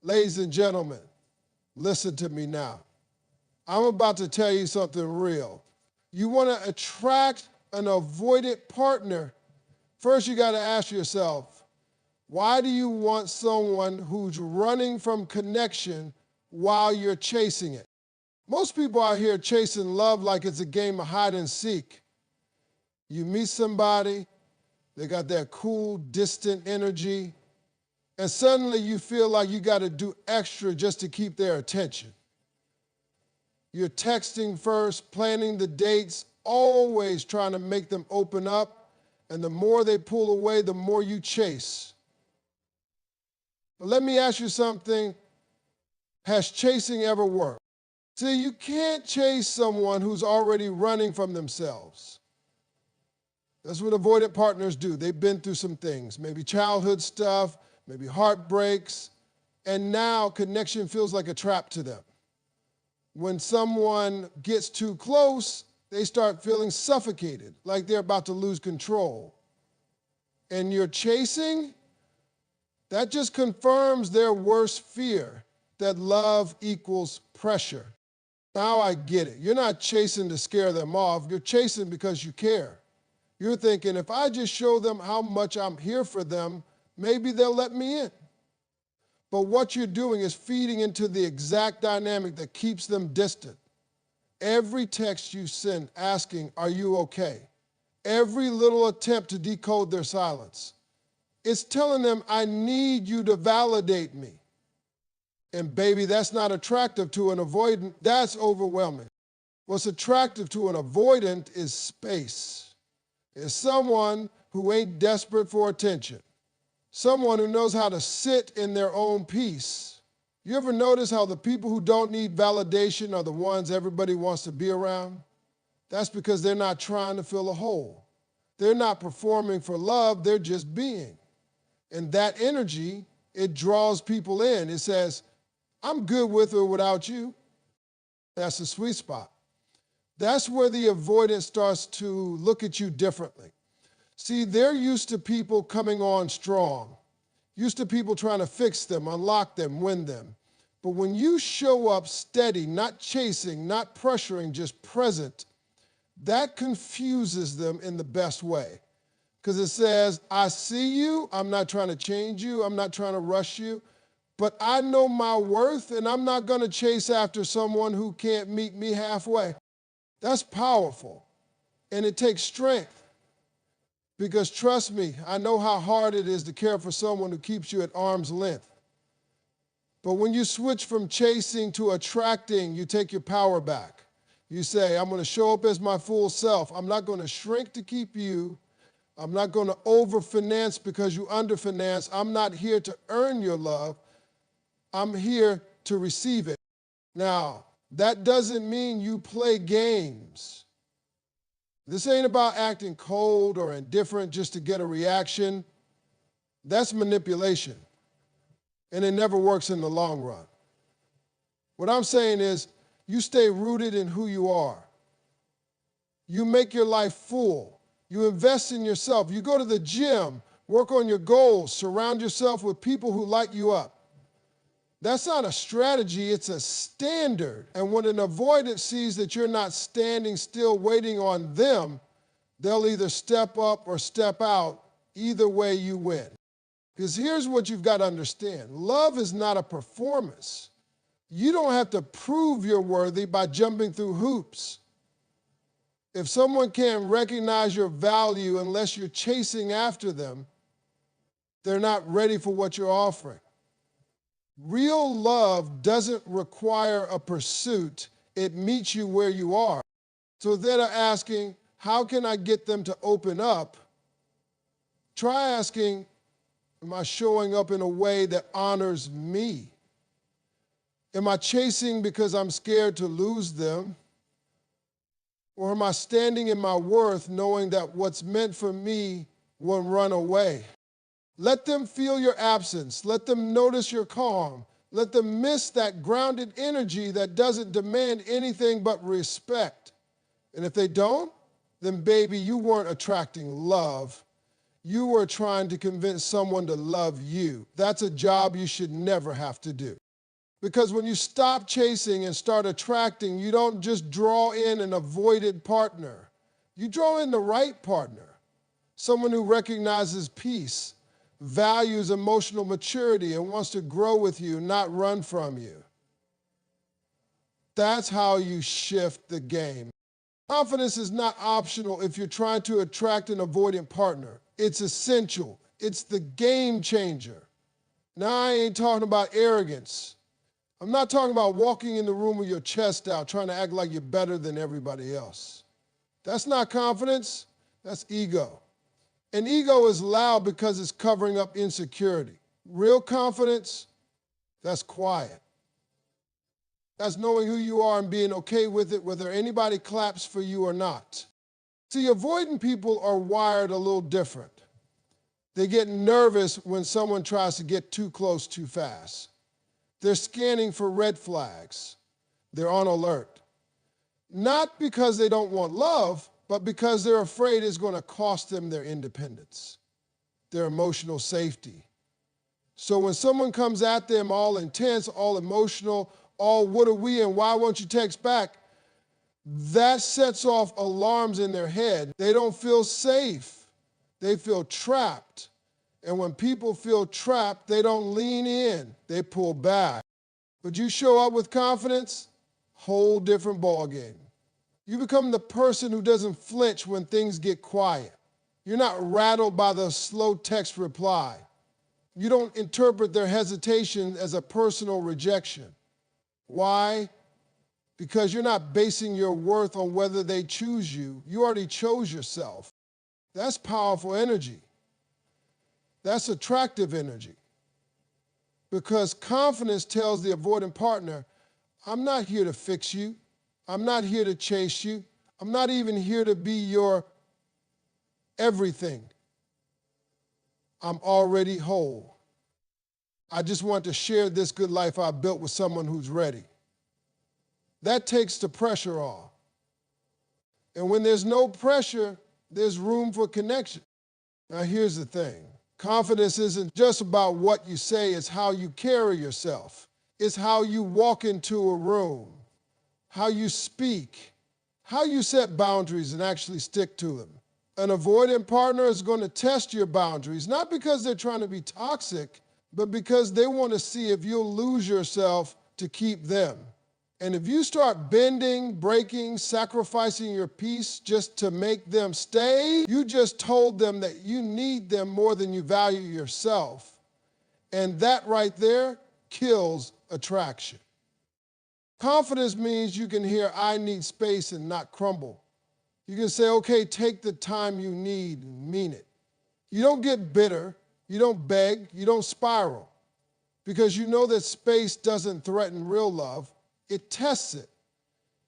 Ladies and gentlemen, listen to me now. I'm about to tell you something real. You want to attract an avoidant partner, first you got to ask yourself, why do you want someone who's running from connection while you're chasing it? Most people out here chasing love like it's a game of hide and seek. You meet somebody, they got that cool, distant energy, and suddenly you feel like you got to do extra just to keep their attention. You're texting first, planning the dates, always trying to make them open up, and the more they pull away, the more you chase. But let me ask you something. Has chasing ever worked? See, you can't chase someone who's already running from themselves. That's what avoidant partners do. They've been through some things, maybe childhood stuff, maybe heartbreaks, and now connection feels like a trap to them. When someone gets too close, they start feeling suffocated, like they're about to lose control. And you're chasing, that just confirms their worst fear, that love equals pressure. Now I get it. You're not chasing to scare them off. You're chasing because you care. You're thinking, if I just show them how much I'm here for them, maybe they'll let me in. But what you're doing is feeding into the exact dynamic that keeps them distant. Every text you send asking, are you okay? Every little attempt to decode their silence. It's telling them, I need you to validate me. And baby, that's not attractive to an avoidant, that's overwhelming. What's attractive to an avoidant is space. It's someone who ain't desperate for attention. Someone who knows how to sit in their own peace. You ever notice how the people who don't need validation are the ones everybody wants to be around? That's because they're not trying to fill a hole. They're not performing for love, they're just being. And that energy, it draws people in. It says, I'm good with or without you. That's the sweet spot. That's where the avoidance starts to look at you differently. See, they're used to people coming on strong, used to people trying to fix them, unlock them, win them. But when you show up steady, not chasing, not pressuring, just present, that confuses them in the best way. Because it says, I see you, I'm not trying to change you, I'm not trying to rush you, but I know my worth and I'm not going to chase after someone who can't meet me halfway. That's powerful, and it takes strength. Because trust me, I know how hard it is to care for someone who keeps you at arm's length. But when you switch from chasing to attracting, you take your power back. You say, I'm going to show up as my full self. I'm not going to shrink to keep you. I'm not going to overfinance because you underfinance. I'm not here to earn your love. I'm here to receive it. Now, that doesn't mean you play games. This ain't about acting cold or indifferent just to get a reaction. That's manipulation, and it never works in the long run. What I'm saying is, you stay rooted in who you are. You make your life full. You invest in yourself. You go to the gym, work on your goals, surround yourself with people who light you up. That's not a strategy, it's a standard. And when an avoidant sees that you're not standing still waiting on them, they'll either step up or step out. Either way, you win. Because here's what you've got to understand. Love is not a performance. You don't have to prove you're worthy by jumping through hoops. If someone can't recognize your value unless you're chasing after them, they're not ready for what you're offering. Real love doesn't require a pursuit. It meets you where you are. So instead of asking, how can I get them to open up? Try asking, am I showing up in a way that honors me? Am I chasing because I'm scared to lose them? Or am I standing in my worth knowing that what's meant for me won't run away? Let them feel your absence. Let them notice your calm. Let them miss that grounded energy that doesn't demand anything but respect. And if they don't, then baby, you weren't attracting love. You were trying to convince someone to love you. That's a job you should never have to do. Because when you stop chasing and start attracting, you don't just draw in an avoided partner. You draw in the right partner, someone who recognizes peace, values emotional maturity, and wants to grow with you, not run from you. That's how you shift the game. Confidence is not optional if you're trying to attract an avoidant partner. It's essential. It's the game changer. Now, I ain't talking about arrogance. I'm not talking about walking in the room with your chest out, trying to act like you're better than everybody else. That's not confidence. That's ego. And ego is loud because it's covering up insecurity. Real confidence, that's quiet. That's knowing who you are and being okay with it, whether anybody claps for you or not. See, avoidant people are wired a little different. They get nervous when someone tries to get too close too fast. They're scanning for red flags. They're on alert. Not because they don't want love, but because they're afraid it's going to cost them their independence, their emotional safety. So when someone comes at them all intense, all emotional, all what are we and why won't you text back, that sets off alarms in their head. They don't feel safe. They feel trapped. And when people feel trapped, they don't lean in. They pull back. But you show up with confidence, whole different ballgame. You become the person who doesn't flinch when things get quiet. You're not rattled by the slow text reply. You don't interpret their hesitation as a personal rejection. Why? Because you're not basing your worth on whether they choose you. You already chose yourself. That's powerful energy. That's attractive energy. Because confidence tells the avoidant partner, I'm not here to fix you. I'm not here to chase you. I'm not even here to be your everything. I'm already whole. I just want to share this good life I built with someone who's ready. That takes the pressure off. And when there's no pressure, there's room for connection. Now here's the thing. Confidence isn't just about what you say, it's how you carry yourself. It's how you walk into a room, how you speak, how you set boundaries and actually stick to them. An avoidant partner is going to test your boundaries, not because they're trying to be toxic, but because they want to see if you'll lose yourself to keep them. And if you start bending, breaking, sacrificing your peace just to make them stay, you just told them that you need them more than you value yourself. And that right there kills attraction. Confidence means you can hear, I need space and not crumble. You can say, okay, take the time you need and mean it. You don't get bitter, you don't beg, you don't spiral. Because you know that space doesn't threaten real love. It tests it.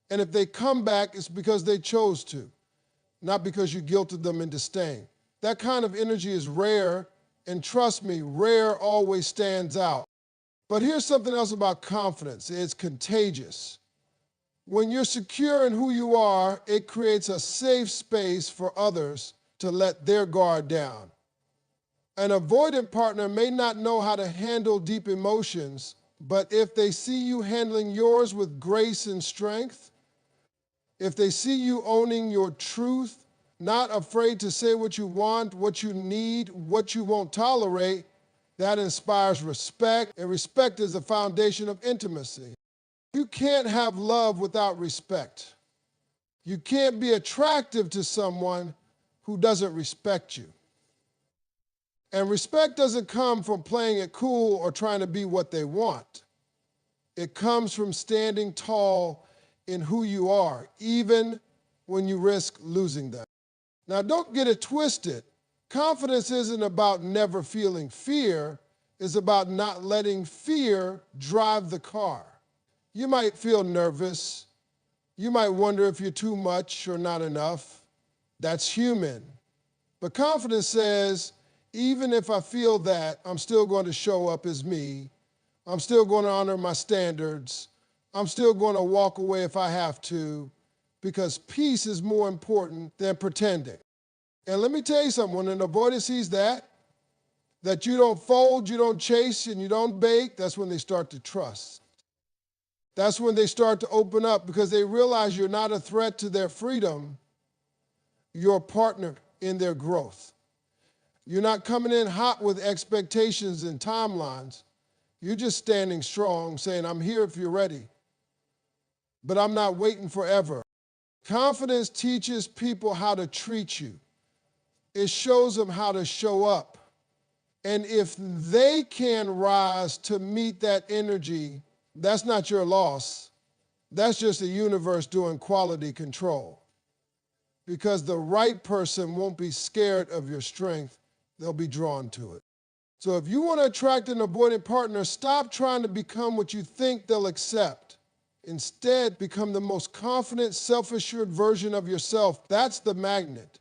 And if they come back, it's because they chose to, not because you guilted them into staying. That kind of energy is rare, and trust me, rare always stands out. But here's something else about confidence. It's contagious. When you're secure in who you are, it creates a safe space for others to let their guard down. An avoidant partner may not know how to handle deep emotions, but if they see you handling yours with grace and strength, if they see you owning your truth, not afraid to say what you want, what you need, what you won't tolerate, that inspires respect, and respect is the foundation of intimacy. You can't have love without respect. You can't be attractive to someone who doesn't respect you. And respect doesn't come from playing it cool or trying to be what they want. It comes from standing tall in who you are, even when you risk losing them. Now, don't get it twisted. Confidence isn't about never feeling fear. It's about not letting fear drive the car. You might feel nervous. You might wonder if you're too much or not enough. That's human. But confidence says, even if I feel that, I'm still going to show up as me. I'm still going to honor my standards. I'm still going to walk away if I have to, because peace is more important than pretending. And let me tell you something, when an avoider sees that you don't fold, you don't chase, and you don't bake, that's when they start to trust. That's when they start to open up because they realize you're not a threat to their freedom, you're a partner in their growth. You're not coming in hot with expectations and timelines. You're just standing strong, saying, I'm here if you're ready, but I'm not waiting forever. Confidence teaches people how to treat you. It shows them how to show up. And if they can rise to meet that energy, that's not your loss. That's just the universe doing quality control. Because the right person won't be scared of your strength. They'll be drawn to it. So if you want to attract an avoidant partner, stop trying to become what you think they'll accept. Instead, become the most confident, self-assured version of yourself. That's the magnet.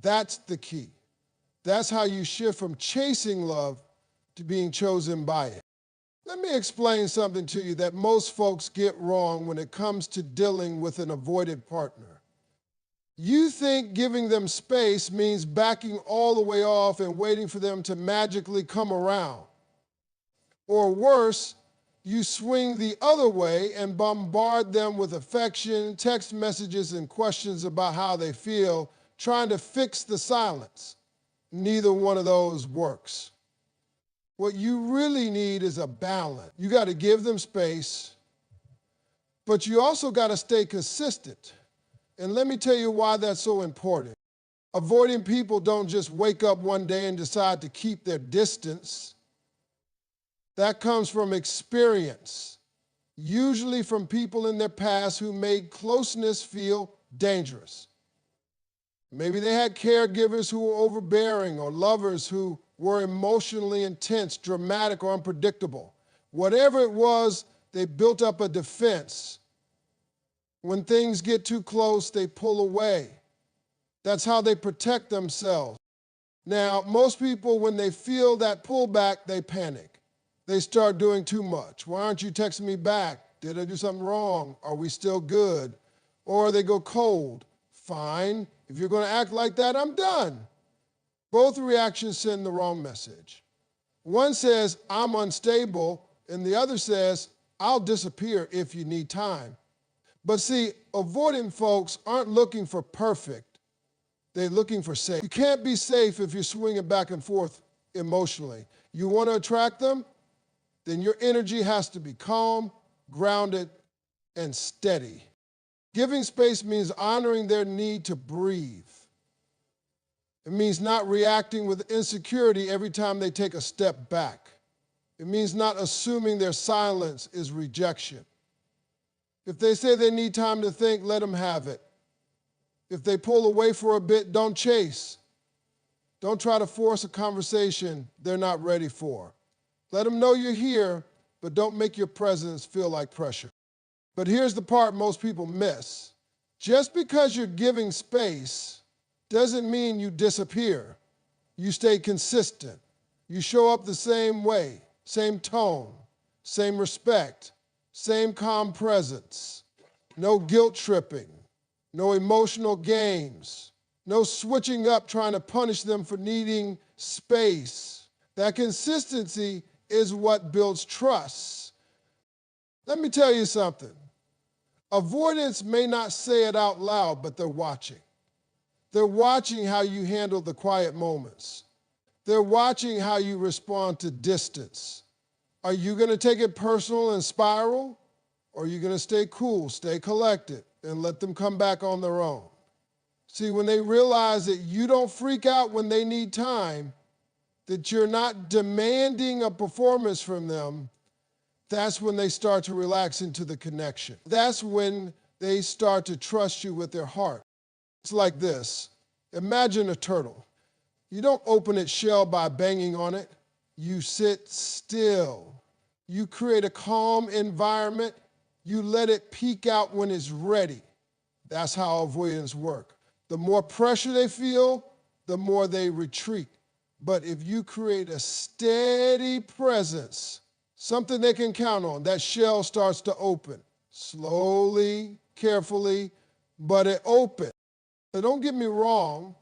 That's the key. That's how you shift from chasing love to being chosen by it. Let me explain something to you that most folks get wrong when it comes to dealing with an avoidant partner. You think giving them space means backing all the way off and waiting for them to magically come around. Or worse, you swing the other way and bombard them with affection, text messages, and questions about how they feel, trying to fix the silence. Neither one of those works. What you really need is a balance. You got to give them space, but you also got to stay consistent. And let me tell you why that's so important. Avoiding people don't just wake up one day and decide to keep their distance. That comes from experience, usually from people in their past who made closeness feel dangerous. Maybe they had caregivers who were overbearing or lovers who were emotionally intense, dramatic, or unpredictable. Whatever it was, they built up a defense. When things get too close, they pull away. That's how they protect themselves. Now, most people, when they feel that pullback, they panic. They start doing too much. Why aren't you texting me back? Did I do something wrong? Are we still good? Or they go cold. Fine. If you're going to act like that, I'm done. Both reactions send the wrong message. One says, I'm unstable, and the other says, I'll disappear if you need time. But see, avoidant folks aren't looking for perfect. They're looking for safe. You can't be safe if you're swinging back and forth emotionally. You want to attract them? Then your energy has to be calm, grounded, and steady. Giving space means honoring their need to breathe. It means not reacting with insecurity every time they take a step back. It means not assuming their silence is rejection. If they say they need time to think, let them have it. If they pull away for a bit, don't chase. Don't try to force a conversation they're not ready for. Let them know you're here, but don't make your presence feel like pressure. But here's the part most people miss. Just because you're giving space doesn't mean you disappear. You stay consistent. You show up the same way, same tone, same respect, same calm presence. No guilt tripping, no emotional games, no switching up trying to punish them for needing space. That consistency is what builds trust. Let me tell you something. Avoidants may not say it out loud, but they're watching. They're watching how you handle the quiet moments. They're watching how you respond to distance. Are you going to take it personal and spiral? Or are you going to stay cool, stay collected, and let them come back on their own? See, when they realize that you don't freak out when they need time, that you're not demanding a performance from them, that's when they start to relax into the connection. That's when they start to trust you with their heart. It's like this. Imagine a turtle. You don't open its shell by banging on it. You sit still. You create a calm environment. You let it peek out when it's ready. That's how avoidants work. The more pressure they feel, the more they retreat. But if you create a steady presence, something they can count on, that shell starts to open. Slowly, carefully, but it opens. So don't get me wrong,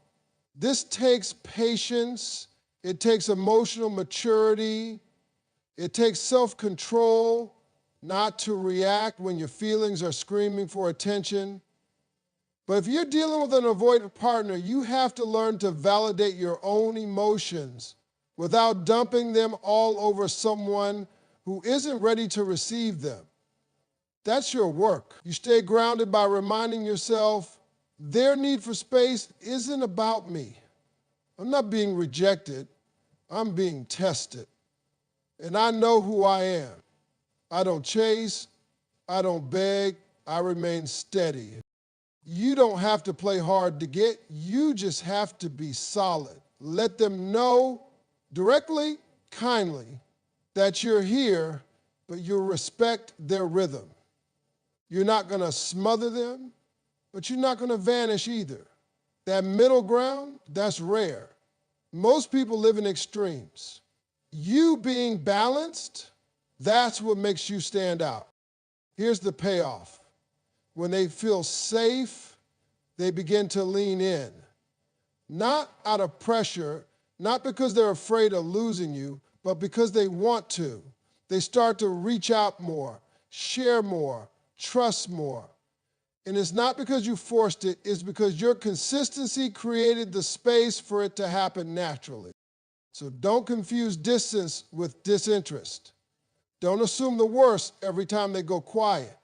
This takes patience, it takes emotional maturity, it takes self-control not to react when your feelings are screaming for attention. But if you're dealing with an avoidant partner, you have to learn to validate your own emotions without dumping them all over someone who isn't ready to receive them. That's your work. You stay grounded by reminding yourself, their need for space isn't about me. I'm not being rejected, I'm being tested. And I know who I am. I don't chase, I don't beg, I remain steady. You don't have to play hard to get, you just have to be solid. Let them know directly, kindly, that you're here, but you respect their rhythm. You're not going to smother them, but you're not going to vanish either. That middle ground, that's rare. Most people live in extremes. You being balanced, that's what makes you stand out. Here's the payoff. When they feel safe, they begin to lean in. Not out of pressure, not because they're afraid of losing you, but because they want to. They start to reach out more, share more, trust more. And it's not because you forced it, it's because your consistency created the space for it to happen naturally. So don't confuse distance with disinterest. Don't assume the worst every time they go quiet.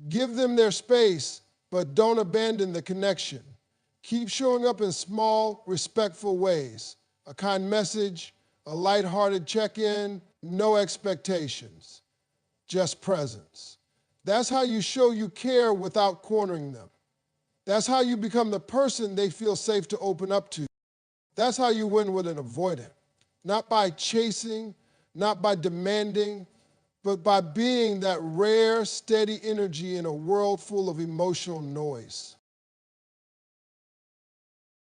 Give them their space, but don't abandon the connection. Keep showing up in small, respectful ways. A kind message, a lighthearted check-in, no expectations, just presence. That's how you show you care without cornering them. That's how you become the person they feel safe to open up to. That's how you win with an avoidant. Not by chasing, not by demanding, but by being that rare, steady energy in a world full of emotional noise.